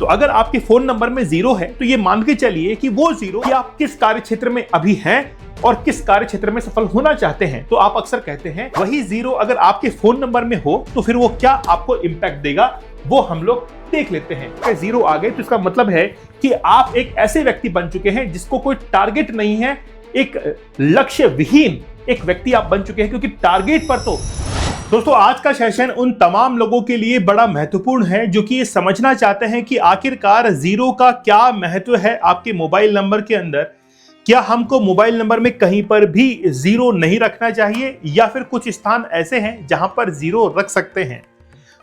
तो अगर आपके फोन नंबर में 0 है तो ये मान के चलिए कि वो 0 कि आप किस कार्य क्षेत्र में अभी हैं और किस कार्य क्षेत्र में सफल होना चाहते हैं। तो आप अक्सर कहते हैं वही 0 अगर आपके फोन नंबर में हो तो फिर वो क्या आपको इंपैक्ट देगा, वो हम लोग देख लेते हैं। अगर 0 आ गए तो इसका मतलब है कि आप एक ऐसे व्यक्ति बन चुके हैं जिसको कोई टारगेट नहीं है, एक लक्ष्य विहीन एक व्यक्ति आप बन चुके हैं, क्योंकि टारगेट पर तो दोस्तों आज का सेशन उन तमाम लोगों के लिए बड़ा महत्वपूर्ण है जो कि ये समझना चाहते हैं कि आखिरकार 0 का क्या महत्व है आपके मोबाइल नंबर के अंदर। क्या हमको मोबाइल नंबर में कहीं पर भी 0 नहीं रखना चाहिए या फिर कुछ स्थान ऐसे हैं जहां पर 0 रख सकते हैं।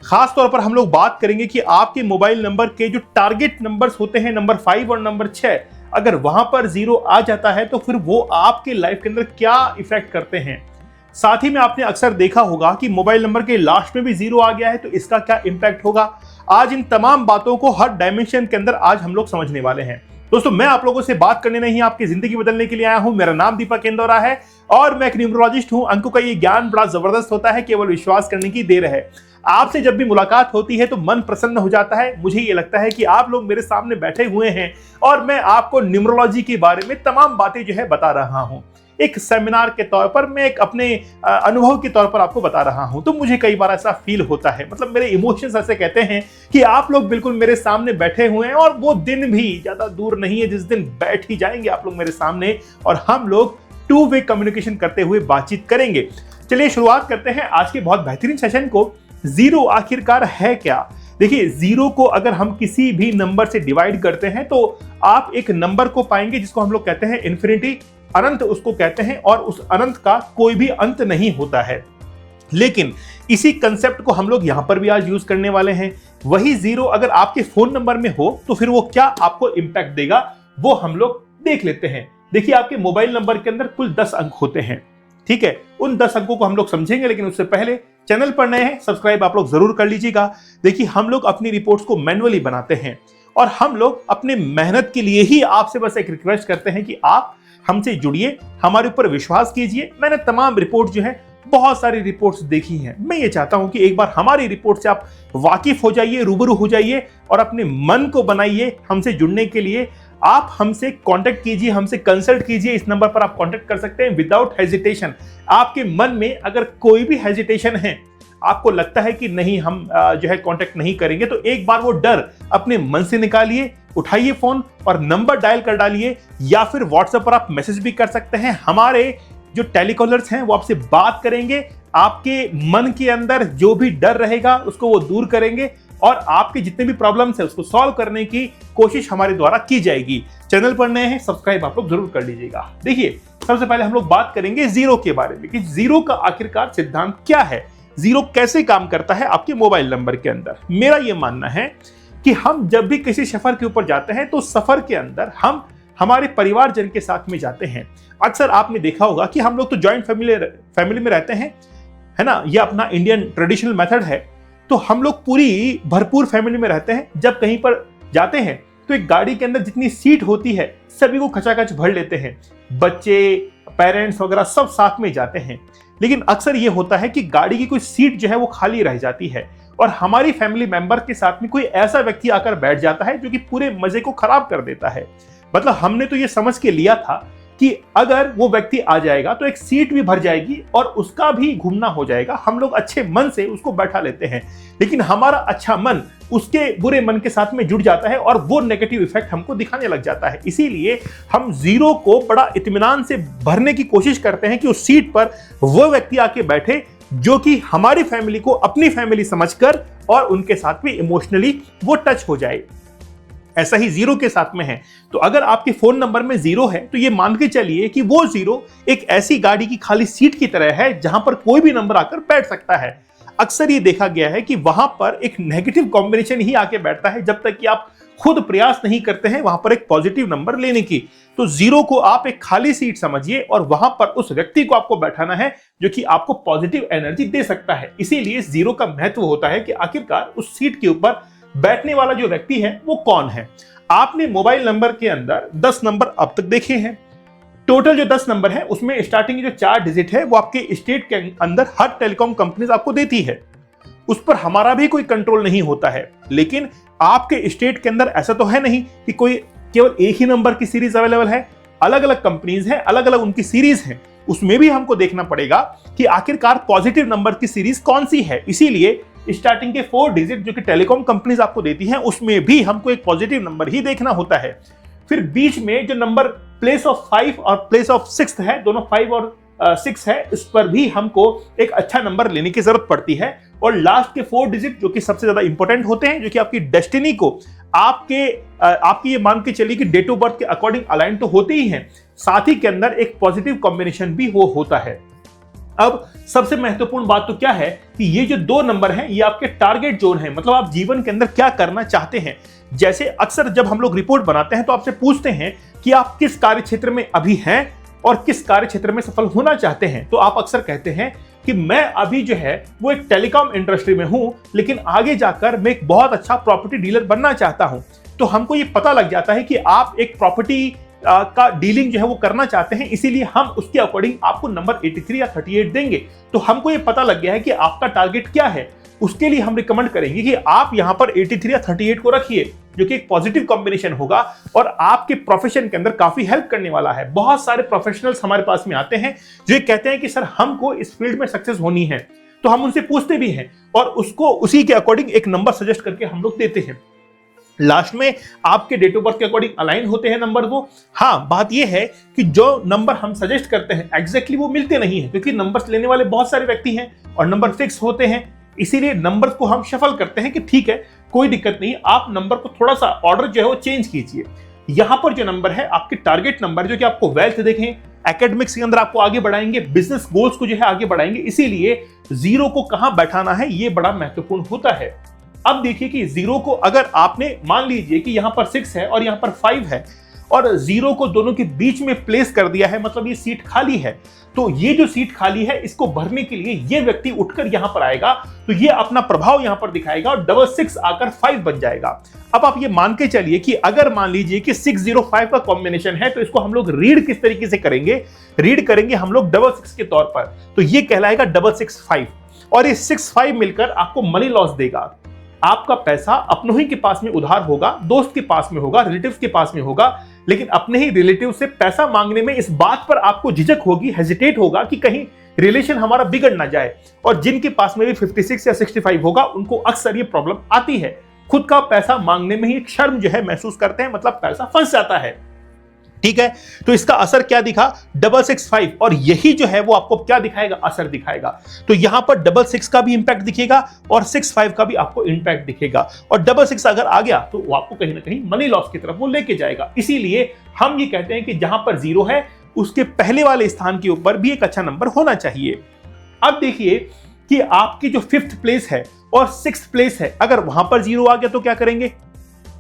खास तौर पर हम लोग बात करेंगे कि आपके मोबाइल नंबर के जो टारगेट नंबर्स होते हैं नंबर 5 और नंबर 6, अगर वहां पर 0 आ जाता है तो फिर वो आपके लाइफ के अंदर क्या इफेक्ट करते हैं। साथ ही में आपने अक्सर देखा होगा कि मोबाइल नंबर के लास्ट में भी 0 आ गया है तो इसका क्या इंपैक्ट होगा। आज इन तमाम बातों को हर डायमेंशन के अंदर आज हम लोग समझने वाले हैं। दोस्तों मैं आप लोगों से बात करने नहीं, आपकी जिंदगी बदलने के लिए आया हूं। मेरा नाम दीपक इंदौरा है और मैं एक न्यूमरोलॉजिस्ट हूं। अंकों का ये ज्ञान बड़ा जबरदस्त होता है, केवल विश्वास करने की देर है। आपसे जब भी मुलाकात होती है तो मन प्रसन्न हो जाता है। मुझे ये लगता है कि आप लोग मेरे सामने बैठे हुए हैं और मैं आपको न्यूमरोलॉजी के बारे में तमाम बातें जो है बता रहा हूं। एक सेमिनार के तौर पर, मैं एक अपने अनुभव के तौर पर आपको बता रहा हूं। तो मुझे कई बार ऐसा फील होता है, मतलब मेरे इमोशंस ऐसे कहते हैं कि आप लोग बिल्कुल मेरे सामने बैठे हुए हैं और वो दिन भी ज्यादा दूर नहीं है जिस दिन बैठ ही जाएंगे आप लोग मेरे सामने और हम लोग 2 वे कम्युनिकेशन करते हुए बातचीत करेंगे। चलिए शुरुआत करते हैं आज के बहुत बेहतरीन सेशन को। 0 आखिरकार है क्या? देखिए 0 को अगर हम किसी भी नंबर से डिवाइड करते हैं तो आप एक नंबर को पाएंगे जिसको हम लोग कहते हैं इन्फिनिटी, अनंत उसको कहते हैं, और उस अनंत का कोई भी अंत नहीं होता है। लेकिन इसी कंसेप्ट को हम लोग यहां पर भी आज यूज करने वाले हैं। वही 0 अगर आपके फोन नंबर में हो तो फिर वो क्या आपको इंपैक्ट देगा, वो हम लोग देख लेते हैं। देखिए आपके मोबाइल नंबर के अंदर कुल 10 अंक होते हैं, ठीक है। उन 10 अंकों को हम लोग समझेंगे, लेकिन उससे पहले चैनल पर नए हैं सब्सक्राइब आप लोग जरूर कर लीजिएगा। देखिए हम लोग अपनी रिपोर्ट्स को मैन्युअली बनाते हैं और हम लोग अपने मेहनत के लिए ही आपसे बस एक रिक्वेस्ट करते हैं कि आप हमसे जुड़िए, हमारे ऊपर विश्वास कीजिए। मैंने तमाम रिपोर्ट जो है, बहुत सारी रिपोर्ट्स देखी हैं। मैं ये चाहता हूं कि एक बार हमारी रिपोर्ट से आप वाकिफ हो जाइए, रूबरू हो जाइए और अपने मन को बनाइए हमसे जुड़ने के लिए। आप हमसे कांटेक्ट कीजिए, हमसे कंसल्ट कीजिए। इस नंबर पर आप कांटेक्ट कर सकते हैं विदाउट हेजिटेशन। आपके मन में अगर कोई भी हेजिटेशन है, आपको लगता है कि नहीं हम जो है कांटेक्ट नहीं करेंगे, तो एक बार वो डर अपने मन से निकालिए, उठाइए फोन और नंबर डायल कर डालिए, या फिर व्हाट्सएप पर आप मैसेज भी कर सकते हैं। हमारे जो टेलीकॉलर्स हैं वो आपसे बात करेंगे, आपके मन के अंदर जो भी डर रहेगा उसको वो दूर करेंगे और आपके जितने भी प्रॉब्लम्स है उसको सॉल्व करने की कोशिश हमारे द्वारा की जाएगी। चैनल पर नए हैं सब्सक्राइब आप लोग जरूर कर लीजिएगा। देखिए सबसे पहले हम लोग बात करेंगे 0 के बारे में कि 0 का आखिरकार सिद्धांत क्या है, 0 कैसे काम करता है आपके मोबाइल नंबर के अंदर। मेरा यह मानना है कि हम जब भी किसी सफर के ऊपर जाते हैं तो सफर के अंदर हम हमारे परिवारजन के साथ में जाते हैं। अक्सर आपने देखा होगा कि हम लोग तो जॉइंट फैमिली में रहते हैं, है ना, यह अपना इंडियन ट्रेडिशनल मेथड है। तो हम लोग पूरी भरपूर फैमिली में रहते हैं। जब कहीं पर जाते हैं तो एक गाड़ी के अंदर जितनी सीट होती है सभी को खचाखच भर लेते हैं, बच्चे, पेरेंट्स वगैरह सब साथ में जाते हैं। लेकिन अक्सर ये होता है कि गाड़ी की कोई सीट जो है वो खाली रह जाती है और हमारी फैमिली मेंबर के साथ में कोई ऐसा व्यक्ति आकर बैठ जाता है जो कि पूरे मजे को खराब कर देता है। मतलब हमने तो ये समझ के लिया था कि अगर वो व्यक्ति आ जाएगा तो एक सीट भी भर जाएगी और उसका भी घूमना हो जाएगा। हम लोग अच्छे मन से उसको बैठा लेते हैं, लेकिन हमारा अच्छा मन उसके बुरे मन के साथ में जुड़ जाता है और वो नेगेटिव इफेक्ट हमको दिखाने लग जाता है। इसीलिए हम 0 को बड़ा इत्मीनान से भरने की कोशिश करते हैं कि उस सीट पर वो व्यक्ति आके बैठे जो कि हमारी फैमिली को अपनी फैमिली समझकर और उनके साथ में इमोशनली वो टच हो जाए। ऐसा ही 0 के साथ में है। तो अगर आपके फोन नंबर में 0 है तो ये मान के चलिए कि वो 0 एक ऐसी गाड़ी की खाली सीट की तरह है जहां पर कोई भी नंबर आकर बैठ सकता है। अक्सर ये देखा गया है कि वहां पर एक नेगेटिव कॉम्बिनेशन ही आके बैठता है जब तक कि आप खुद प्रयास नहीं करते हैं वहां पर एक पॉजिटिव नंबर लेने की। तो 0 को आप एक खाली सीट समझिए और वहां पर उस व्यक्ति को आपको बैठाना है जो कि आपको पॉजिटिव एनर्जी दे सकता है। इसीलिए 0 का महत्व होता है कि आखिरकार उस सीट के ऊपर बैठने वाला जो व्यक्ति है वो कौन है। आपने मोबाइल नंबर के अंदर 10 नंबर अब तक देखे हैं। टोटल जो 10 नंबर है उसमें स्टार्टिंग जो 4 डिजिट है वो आपके स्टेट के अंदर हर टेलीकॉम कंपनीज आपको देती है। उस पर हमारा भी कोई कंट्रोल नहीं होता है। लेकिन आपके स्टेट के अंदर ऐसा तो है नहीं कि कोई केवल एक ही नंबर की सीरीज अवेलेबल है, अलग अलग कंपनीज हैं, अलग अलग उनकी सीरीज हैं। उसमें भी हमको देखना पड़ेगा कि आखिरकार पॉजिटिव नंबर की सीरीज कौन सी है। इसीलिए स्टार्टिंग के 4 डिजिट जो कि टेलीकॉम कंपनीज आपको देती हैं, उसमें भी हमको एक पॉजिटिव नंबर ही देखना होता है। फिर बीच में जो नंबर प्लेस ऑफ 5 और प्लेस ऑफ 6 है, दोनों 5 और 6 है, इस पर भी हमको एक अच्छा नंबर लेने की जरूरत पड़ती है। और लास्ट के 4 डिजिट जो कि सबसे ज्यादा इंपॉर्टेंट होते हैं, जो कि आपकी डेस्टिनी को आपकी ये मान के चलिए कि डेट ऑफ बर्थ के अकॉर्डिंग अलाइन तो होते ही हैं, साथ ही के अंदर एक पॉजिटिव कॉम्बिनेशन भी वो होता है। अब सबसे महत्वपूर्ण बात तो क्या है कि ये जो 2 नंबर हैं, ये आपके टारगेट जोन है, मतलब आप जीवन के अंदर क्या करना चाहते हैं। जैसे अक्सर जब हम लोग रिपोर्ट बनाते हैं तो आपसे पूछते हैं कि आप किस कार्य क्षेत्र में अभी हैं और किस कार्य क्षेत्र में सफल होना चाहते हैं। तो आप अक्सर कहते हैं कि मैं अभी जो है वो एक टेलीकॉम इंडस्ट्री में हूं, लेकिन आगे जाकर मैं एक बहुत अच्छा प्रॉपर्टी डीलर बनना चाहता हूं। तो हमको ये पता लग जाता है कि आप एक प्रॉपर्टी का डीलिंग जो है वो करना चाहते हैं, इसीलिए हम उसके अकॉर्डिंग आपको नंबर 83 या 38 देंगे। तो हमको ये पता लग गया है कि आपका टारगेट क्या है। उसके लिए हम रिकमेंड करेंगे कि आप यहां पर 83 या 38 को रखिए, जो कि एक पॉजिटिव कॉम्बिनेशन होगा और आपके प्रोफेशन के अंदर काफी हेल्प करने वाला है। बहुत सारे प्रोफेशनल्स हमारे पास में आते हैं जो ये कहते हैं कि सर हमको इस फील्ड में सक्सेस होनी है, तो हम उनसे पूछते भी हैं और उसको उसी के अकॉर्डिंग एक नंबर सजेस्ट करके हम लोग देते हैं। लास्ट में आपके डेट ऑफ बर्थ के अकॉर्डिंग अलाइन होते हैं नंबर वो। हाँ, बात यह है कि जो नंबर हम सजेस्ट करते हैं एग्जैक्टली वो मिलते नहीं है, क्योंकि नंबर्स लेने वाले बहुत सारे व्यक्ति हैं और नंबर फिक्स होते हैं। इसीलिए नंबर्स को हम शफल करते हैं कि ठीक है, कोई दिक्कत नहीं, आप नंबर को थोड़ा सा ऑर्डर जो है वो चेंज कीजिए। यहां पर जो नंबर है आपके टारगेट नंबर, जो कि आपको वेल्थ देखें, एकेडमिक्स के अंदर आपको आगे बढ़ाएंगे, बिजनेस गोल्स को जो है आगे बढ़ाएंगे। इसीलिए 0 को कहां बैठाना है ये बड़ा महत्वपूर्ण होता है। अब देखिए कि 0 को अगर आपने मान लीजिए कि यहां पर 6 है और यहां पर 5 है और 0 को दोनों के बीच में प्लेस कर दिया है, मतलब ये सीट खाली है। तो ये जो सीट खाली है इसको भरने के लिए ये व्यक्ति उठकर यहां पर आएगा, तो ये अपना प्रभाव यहां पर दिखाएगा और 6 आकर 5 बन जाएगा। अब आप ये मान के चलिए कि अगर मान लीजिए कि 605 का कॉम्बिनेशन है, तो इसको हम लोग रीड किस तरीके से करेंगे, रीड करेंगे हम लोग 6 के तौर पर, तो ये कहलाएगा 665 और ये 65 मिलकर आपको मनी लॉस देगा। आपका पैसा अपनों ही के पास में उधार होगा, दोस्त के पास में होगा, रिलेटिव्स के पास में होगा, लेकिन अपने ही रिलेटिव से पैसा मांगने में इस बात पर आपको झिझक होगी, हेजिटेट होगा कि कहीं रिलेशन हमारा बिगड़ ना जाए। और जिनके पास में भी 56 या 65 होगा उनको अक्सर ये प्रॉब्लम आती है, खुद का पैसा मांगने में ही एक शर्म जो है महसूस करते हैं, मतलब पैसा फंस जाता है। ठीक है, तो इसका असर क्या दिखा, 665, और यही जो है वो आपको क्या दिखाएगा, असर दिखाएगा। तो यहां पर 66 का भी इंपैक्ट दिखेगा और 65 का भी आपको इंपैक्ट दिखेगा, और 66 अगर आ गया तो वो आपको कहीं ना कहीं मनी लॉस की तरफ वो लेके जाएगा। इसीलिए हम ये कहते हैं कि जहां पर 0 है उसके पहले वाले स्थान के ऊपर भी एक अच्छा नंबर होना चाहिए। अब देखिए कि आपकी जो 5th प्लेस है और 6th प्लेस है, अगर वहां पर 0 आ गया तो क्या करेंगे।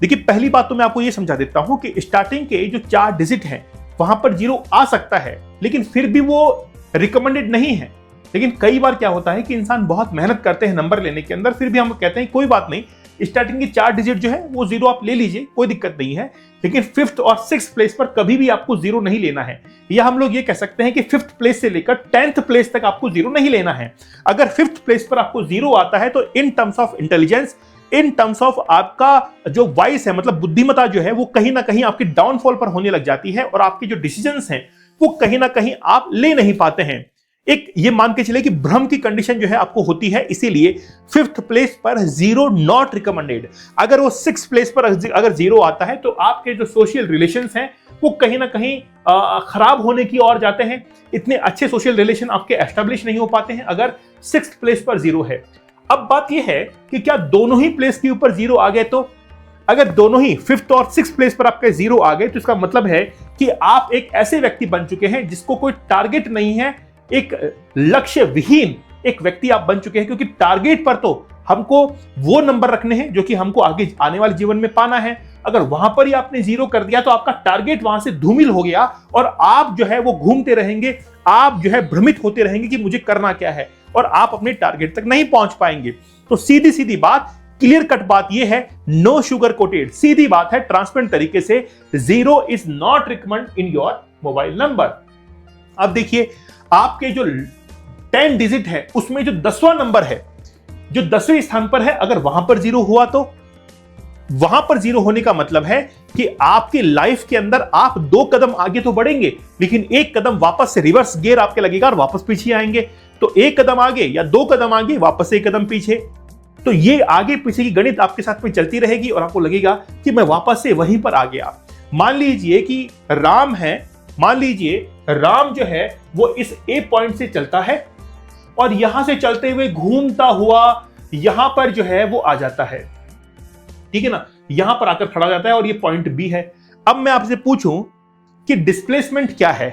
देखिए, पहली बात तो मैं आपको यह समझा देता हूं कि स्टार्टिंग के जो 4 डिजिट हैं वहां पर 0 आ सकता है, लेकिन फिर भी वो रिकमेंडेड नहीं है। लेकिन कई बार क्या होता है कि इंसान बहुत मेहनत करते हैं नंबर लेने के अंदर, फिर भी हम कहते हैं कोई बात नहीं, स्टार्टिंग की 4 डिजिट जो है वो 0 आप ले लीजिए, कोई दिक्कत नहीं है, लेकिन 5th और 6th प्लेस पर कभी भी आपको 0 नहीं लेना है। या हम लोग ये कह सकते हैं कि 5th प्लेस से लेकर 10th प्लेस तक आपको 0 नहीं लेना है। अगर 5th प्लेस पर आपको 0 आता है तो in terms of intelligence, in terms of आपका जो वॉइस है, मतलब बुद्धिमत्ता जो है वो कहीं ना कहीं आपकी डाउनफॉल पर होने लग जाती है और आपके जो डिसीजंस हैं वो कहीं ना कहीं आप ले नहीं पाते हैं। एक ये मान के चले कि भ्रम की कंडीशन जो है आपको होती है, इसीलिए 5th प्लेस पर 0 नॉट रिकमेंडेड। अगर वो 6th प्लेस पर अगर 0 आता है तो आपके जो सोशल रिलेशंस हैं वो कहीं ना कहीं खराब होने की ओर जाते हैं। इतने अच्छे सोशल रिलेशन आपके एस्टेब्लिश नहीं हो पाते हैं अगर 6th प्लेस पर 0 है। अब बात यह है कि क्या दोनों ही प्लेस के ऊपर 0 आ गए, तो अगर दोनों ही 5th और 6th प्लेस पर आपके 0 आ गए तो इसका मतलब है कि आप एक ऐसे व्यक्ति बन चुके हैं जिसको कोई टारगेट नहीं है, एक लक्ष्य विहीन एक व्यक्ति आप बन चुके हैं। क्योंकि टारगेट पर तो हमको वो नंबर रखने हैं जो कि हमको आगे आने वाले जीवन में पाना है। अगर वहां पर ही आपने 0 कर दिया तो आपका टारगेट वहां से धूमिल हो गया और आप जो है वो घूमते रहेंगे, आप जो है भ्रमित होते रहेंगे कि मुझे करना क्या है, और आप अपने टारगेट तक नहीं पहुंच पाएंगे। तो सीधी सीधी बात, क्लियर कट बात यह है, नो शुगर कोटेड, सीधी बात है, ट्रांसपेरेंट तरीके से 0 is not recommend in your mobile number. अब देखिए आपके जो 10 डिजिट है उसमें जो 10वां नंबर है जो 10वें स्थान पर है, अगर वहां पर 0 हुआ तो वहां पर 0 होने का मतलब है कि आपकी लाइफ के अंदर आप 2 कदम आगे तो बढ़ेंगे, लेकिन 1 कदम वापस से रिवर्स गियर आपके लगेगा और वापस पीछे आएंगे। तो 1 कदम आगे या 2 कदम आगे, वापस 1 कदम पीछे। तो ये आगे पीछे की गणित आपके साथ में चलती रहेगी और आपको लगेगा कि मैं वापस से वहीं पर आ गया। मान लीजिए कि राम है, मान लीजिए राम जो है वो इस ए पॉइंट से चलता है और यहां से चलते हुए घूमता हुआ यहां पर जो है वो आ जाता है, ठीक है ना, यहां पर आकर खड़ा जाता है और ये पॉइंट बी है। अब मैं आपसे पूछूं कि डिस्प्लेसमेंट क्या है,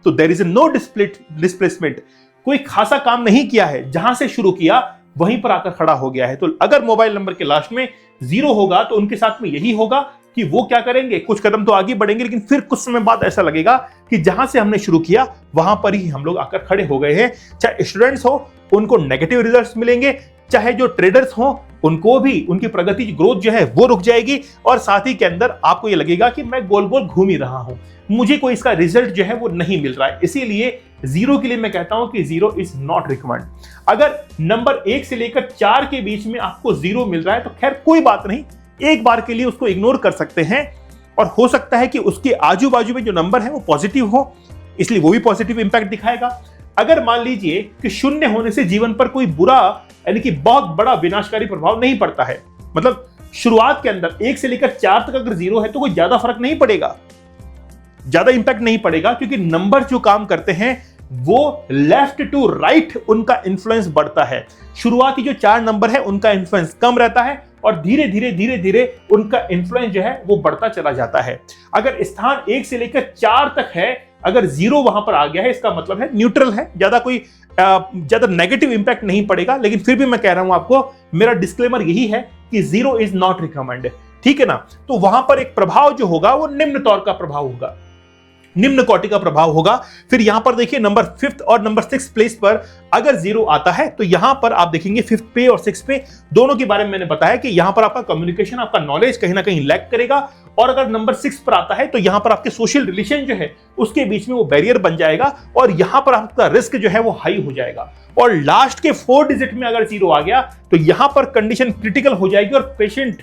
तो देयर इज नो डिस्प्लेसमेंट, कोई खासा काम नहीं किया है, जहां से शुरू किया वहीं पर आकर खड़ा हो गया है। तो अगर मोबाइल नंबर के लास्ट में 0 होगा तो उनके साथ में यही होगा कि वो क्या करेंगे, कुछ कदम तो आगे बढ़ेंगे, लेकिन फिर कुछ समय बाद ऐसा लगेगा कि जहां से हमने शुरू किया वहां पर ही हम लोग आकर खड़े हो गए हैं। चाहे स्टूडेंट्स हो उनको नेगेटिव रिजल्ट्स मिलेंगे, चाहे जो ट्रेडर्स हो उनको भी उनकी प्रगति ग्रोथ जो है वो रुक जाएगी, और साथ ही के अंदर आपको ये लगेगा कि मैं गोल गोल घूम ही रहा हूं, मुझे कोई इसका रिजल्ट जो है वो नहीं मिल रहा है। इसीलिए 0 के लिए मैं कहता हूं कि 0 इज नॉट रिकमेंड। अगर नंबर 1 से लेकर 4 के बीच में आपको 0 मिल रहा है तो खैर कोई बात नहीं, एक बार के लिए उसको इग्नोर कर सकते हैं, और हो सकता है कि उसके आजू बाजू में जो नंबर है वो पॉजिटिव हो, इसलिए वो भी पॉजिटिव इंपैक्ट दिखाएगा। अगर मान लीजिए कि 0 होने से जीवन पर कोई बुरा यानी कि बहुत बड़ा विनाशकारी प्रभाव नहीं पड़ता है, मतलब शुरुआत के अंदर 1 से लेकर 4 तक अगर 0 है तो कोई ज्यादा फर्क नहीं पड़ेगा, ज्यादा इंपैक्ट नहीं पड़ेगा, क्योंकि नंबर जो काम करते हैं वो लेफ्ट टू राइट उनका इंफ्लुएंस बढ़ता है। शुरुआती जो 4 नंबर है उनका इंफ्लुएंस कम रहता है और धीरे धीरे उनका इंफ्लुएंस जो है वो बढ़ता चला जाता है। अगर स्थान 1 से लेकर 4 तक है, अगर 0 वहां पर आ गया है, इसका मतलब है न्यूट्रल है, ज्यादा नेगेटिव इंपैक्ट नहीं पड़ेगा। लेकिन फिर भी मैं कह रहा हूं आपको, मेरा डिस्क्लेमर यही है कि 0 इज नॉट रिकमेंडेड, ठीक है ना। तो वहां पर एक प्रभाव जो होगा वो निम्न तौर का प्रभाव होगा, निम्न कोटि का प्रभाव होगा। फिर यहां पर देखिए नंबर 5th और नंबर 6th प्लेस पर अगर 0 आता है तो यहां पर आप देखेंगे 5th पे और 6th पे दोनों के बारे में मैंने बताया कि यहां पर आपका कम्युनिकेशन, आपका नॉलेज कहीं ना कहीं लैक करेगा, और अगर नंबर 6 पर आता है तो यहां पर आपके सोशल रिलेशन जो है उसके बीच में वो बैरियर बन जाएगा और यहां पर आपका रिस्क जो है वो हाई हो जाएगा। और लास्ट के 4 डिजिट में अगर 0 आ गया तो यहां पर कंडीशन क्रिटिकल हो जाएगी और पेशेंट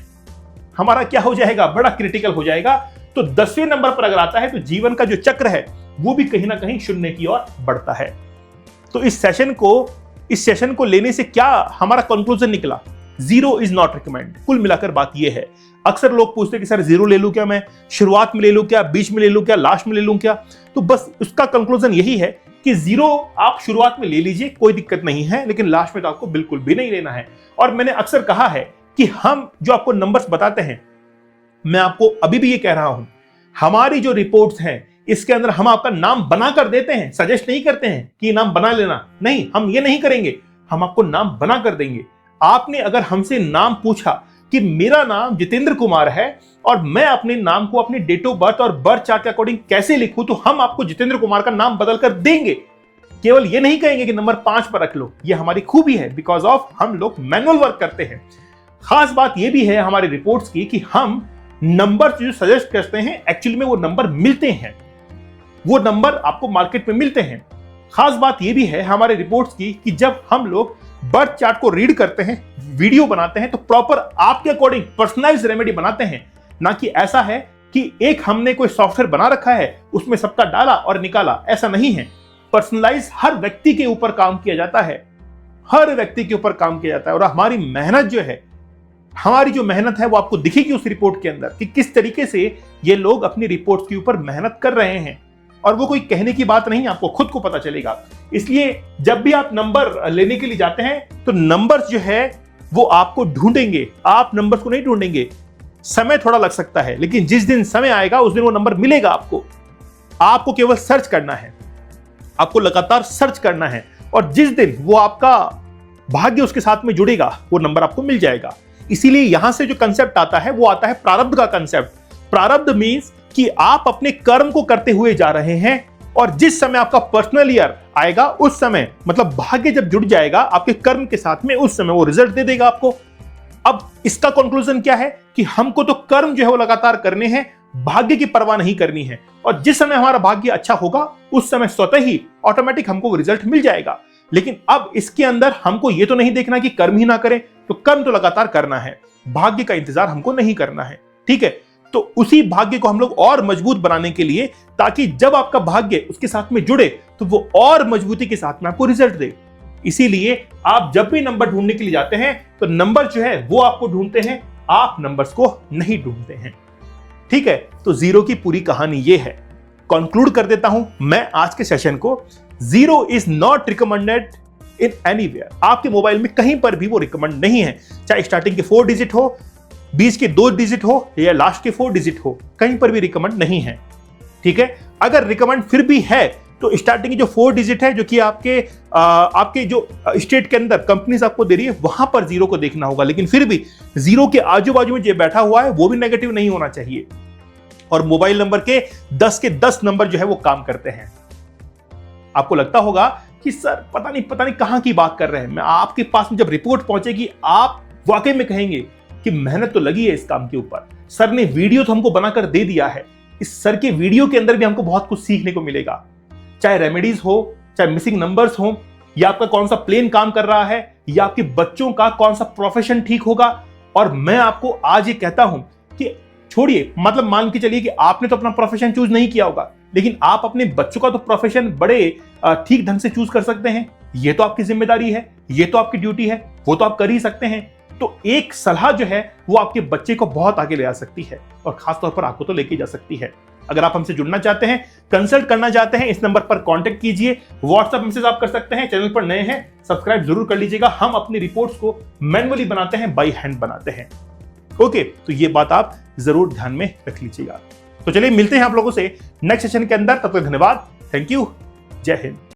हमारा क्या हो जाएगा, बड़ा क्रिटिकल हो जाएगा। तो 10वें नंबर पर अगर आता है तो जीवन का जो चक्र है वो भी कहीं ना कहीं शून्य की ओर बढ़ता है। तो इस सेशन को लेने से क्या हमारा कंक्लूजन निकला, 0 इज नॉट रिकमेंड। कुल मिलाकर बात यह है, अक्सर लोग पूछते हैं कि सर 0 ले लूं क्या, मैं शुरुआत में ले लूं क्या, बीच में ले लूं क्या, लास्ट में ले लूं क्या। तो बस उसका कंक्लूजन यही है कि 0 आप शुरुआत में ले लीजिए, कोई दिक्कत नहीं है, लेकिन लास्ट में तो आपको बिल्कुल भी नहीं लेना है। और मैंने अक्सर कहा है कि हम जो आपको नंबर्स बताते हैं, मैं आपको अभी भी ये कह रहा हूं, हमारी जो रिपोर्ट्स हैं इसके अंदर हम आपका नाम बना कर देते हैं, सजेस्ट नहीं करते हैं कि नाम बना लेना, नहीं, हम ये नहीं करेंगे, हम आपको नाम बना कर देंगे। आपने अगर हमसे नाम पूछा कि मेरा नाम जितेंद्र कुमार है और मैं अपने नाम को अपनी डेट ऑफ बर्थ और बर्थ चार्ट के अकॉर्डिंग कैसे लिखूं, तो हम आपको जितेंद्र कुमार का नाम बदल कर देंगे। केवल ये नहीं कहेंगे कि नंबर 5 पर रख लो, ये हमारी खूबी है, बिकॉज ऑफ हम लोग मैनुअल वर्क करते हैं। खास बात यह भी है हमारी रिपोर्ट्स की कि हम नंबर जो सजेस्ट करते हैं एक्चुअली में वो नंबर मिलते हैं, वो नंबर आपको मार्केट में मिलते हैं। खास बात यह भी है हमारे रिपोर्ट्स की कि जब हम लोग बर्थ चार्ट को रीड करते हैं, वीडियो बनाते हैं, तो प्रॉपर आपके अकॉर्डिंग पर्सनलाइज्ड रेमेडी बनाते हैं, ना कि ऐसा है कि एक हमने कोई सॉफ्टवेयर बना रखा है उसमें सबका डाला और निकाला, ऐसा नहीं है। पर्सनलाइज हर व्यक्ति के ऊपर काम किया जाता है, हर व्यक्ति के ऊपर काम किया जाता है। और हमारी मेहनत जो है, हमारी जो मेहनत है वो आपको दिखेगी उस रिपोर्ट के अंदर कि किस तरीके से ये लोग अपनी रिपोर्ट के ऊपर मेहनत कर रहे हैं, और वो कोई कहने की बात नहीं, आपको खुद को पता चलेगा। इसलिए जब भी आप नंबर लेने के लिए जाते हैं तो नंबर्स जो है वो आपको ढूंढेंगे, आप नंबर्स को नहीं ढूंढेंगे। समय थोड़ा लग सकता है, लेकिन जिस दिन समय आएगा उस दिन वो नंबर मिलेगा आपको। आपको केवल सर्च करना है, आपको लगातार सर्च करना है, और जिस दिन वो आपका भाग्य उसके साथ में जुड़ेगा वो नंबर आपको मिल जाएगा। इसीलिए यहां से जो कंसेप्ट आता है वो आता है प्रारब्ध का कंसेप्ट। प्रारब्ध मींस कि आप अपने कर्म को करते हुए जा रहे हैं, और जिस समय आपका पर्सनल ईयर आएगा उस समय, मतलब भाग्य जब जुड़ जाएगा आपके कर्म के साथ में, उस समय वो रिजल्ट दे देगा आपको। अब इसका कंक्लूजन क्या है कि हमको तो कर्म जो है वो लगातार करने हैं, भाग्य की परवाह नहीं करनी है, और जिस समय हमारा भाग्य अच्छा होगा उस समय स्वतः ही ऑटोमेटिक हमको रिजल्ट मिल जाएगा। लेकिन अब इसके अंदर हमको ये तो नहीं देखना कि कर्म ही ना करें, तो कर्म तो लगातार करना है, भाग्य का इंतजार हमको नहीं करना है। ठीक है, तो उसी भाग्य को हम लोग और मजबूत बनाने के लिए, ताकि जब आपका भाग्य उसके साथ में जुड़े तो वो और मजबूती के साथ में आपको रिजल्ट दे। इसीलिए आप जब भी नंबर ढूंढने के लिए जाते हैं तो नंबर जो है वो आपको ढूंढते हैं, आप नंबर्स को नहीं ढूंढते हैं। ठीक है, तो जीरो की पूरी कहानी ये है। कंक्लूड कर देता हूं मैं आज के सेशन को। Zero is not recommended in anywhere. आपके मोबाइल में कहीं पर भी वो रिकमेंड नहीं है, चाहे स्टार्टिंग के 4 डिजिट हो, बीच के 2 डिजिट हो या लास्ट के 4 डिजिट हो, कहीं पर भी रिकमेंड नहीं है। ठीक है, अगर रिकमेंड फिर भी है तो स्टार्टिंग की जो 4 डिजिट है, जो कि आपके जो स्टेट के अंदर कंपनीज आपको दे रही है, वहां पर जीरो को देखना होगा। लेकिन फिर भी जीरो के आजू बाजू में जो बैठा हुआ है वो भी नेगेटिव नहीं होना चाहिए। और मोबाइल नंबर के 10 के 10 नंबर जो है वो काम करते हैं। आपको लगता होगा कि सर पता नहीं कहां की बात कर रहे हैं। मैं आपके पास में जब रिपोर्ट पहुंचेगी आप वाकई में कहेंगे कि मेहनत तो लगी है इस काम के ऊपर, सर ने वीडियो तो हमको बनाकर दे दिया है। इस सर के वीडियो के अंदर भी हमको बहुत कुछ सीखने को मिलेगा, चाहे रेमेडीज हो, चाहे मिसिंग नंबर्स हो, या आपका कौन सा प्लेन काम कर रहा है, या आपके बच्चों का कौन सा प्रोफेशन ठीक होगा। और मैं आपको आज ये कहता हूं कि छोड़िए, मतलब मान के चलिए कि आपने तो अपना प्रोफेशन चूज नहीं किया होगा, लेकिन आप अपने बच्चों का तो प्रोफेशन बड़े ठीक ढंग से चूज कर सकते हैं। ये तो आपकी जिम्मेदारी है, ये तो आपकी ड्यूटी है, वो तो आप कर ही सकते हैं। तो एक सलाह जो है वो आपके बच्चे को बहुत आगे ले जा सकती है, और खासतौर पर आपको तो लेके जा सकती है। अगर आप हमसे जुड़ना चाहते हैं, कंसल्ट करना चाहते हैं, इस नंबर पर कांटेक्ट कीजिए। व्हाट्सएप मैसेज आप कर सकते हैं। चैनल पर नए हैं, सब्सक्राइब जरूर कर लीजिएगा। हम अपनी रिपोर्ट्स को मैन्युअली बनाते हैं, बाई हैंड बनाते हैं। ओके, तो ये बात आप जरूर ध्यान में रख लीजिएगा। तो चलिए मिलते हैं आप लोगों से नेक्स्ट सेशन के अंदर। तब तक धन्यवाद, थैंक यू, जय हिंद।